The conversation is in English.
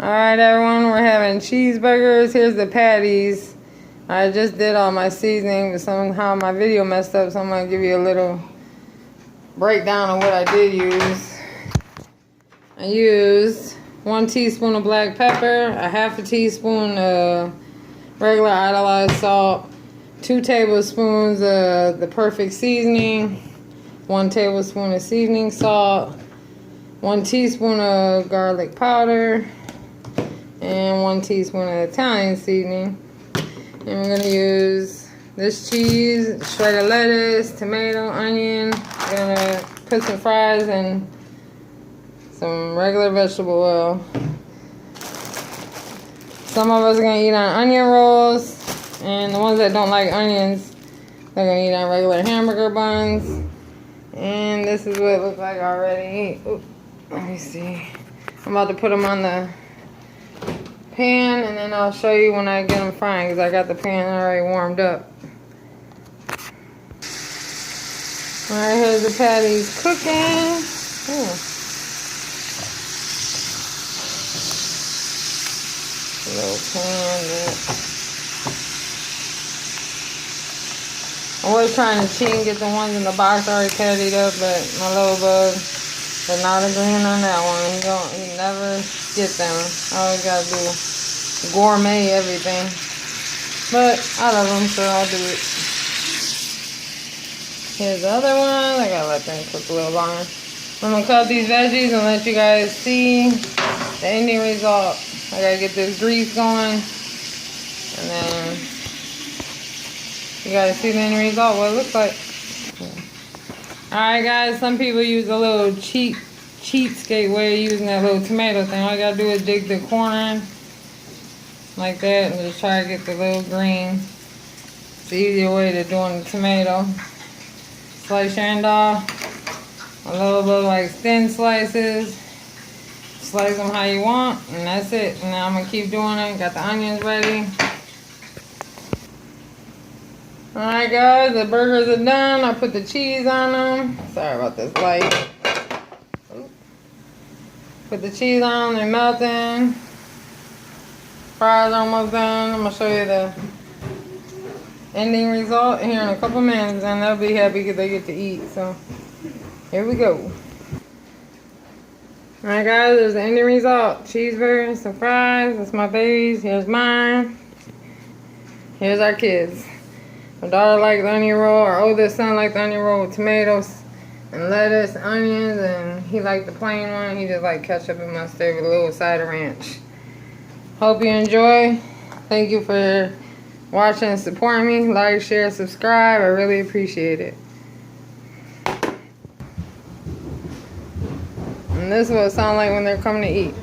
Alright everyone, we're having cheeseburgers. Here's the patties. I just did all my seasoning, but somehow my video messed up, so I'm going to give you a little breakdown of what I did use. I used 1 teaspoon of black pepper, a half a teaspoon of regular idolized salt, 2 tablespoons of the perfect seasoning, 1 tablespoon of seasoning salt, 1 teaspoon of garlic powder, and 1 teaspoon of Italian seasoning. And we're going to use this cheese, shredded lettuce, tomato, onion. We're going to put some fries and some regular vegetable oil. Some of us are going to eat on onion rolls, and the ones that don't like onions, they're going to eat on regular hamburger buns. And this is what it looks like already. Ooh, let me see. I'm about to put them on the pan, and then I'll show you when I get them frying, because I got the pan already warmed up. Alright, here's the patties cooking. Ooh. A little pan there. I was trying to cheat and get the ones in the box already patted up, but my little bug is not agreeing on that one. He never get them. I always gotta do gourmet everything. But I love them, so I'll do it. Here's the other one. I gotta let them cook a little longer. I'm gonna cut these veggies and let you guys see the ending result. I gotta get this grease going, and then you gotta see the end result, what it looks like. Alright guys, some people use a little cheapskate way of using that little tomato thing. All you gotta do is dig the corner like that and just try to get the little green. It's the easier way to doing the tomato. Slice your end off a little bit like thin slices. Slice them how you want, and that's it. And now I'm gonna keep doing it. Got the onions ready. Alright guys, the burgers are done. I put the cheese on them. Sorry about this light. Put the cheese on them, they're melting. Fries are almost done. I'm going to show you the ending result here in a couple minutes, and they'll be happy because they get to eat. So, here we go. Alright guys, there's the ending result. Cheeseburger, some fries. That's my babies. Here's mine. Here's our kids. My daughter likes the onion roll. Our oldest son likes the onion roll with tomatoes and lettuce, onions, and he liked the plain one. He just liked ketchup and mustard with a little side of ranch. Hope you enjoy. Thank you for watching and supporting me. Like, share, subscribe. I really appreciate it. And this is what it sounds like when they're coming to eat.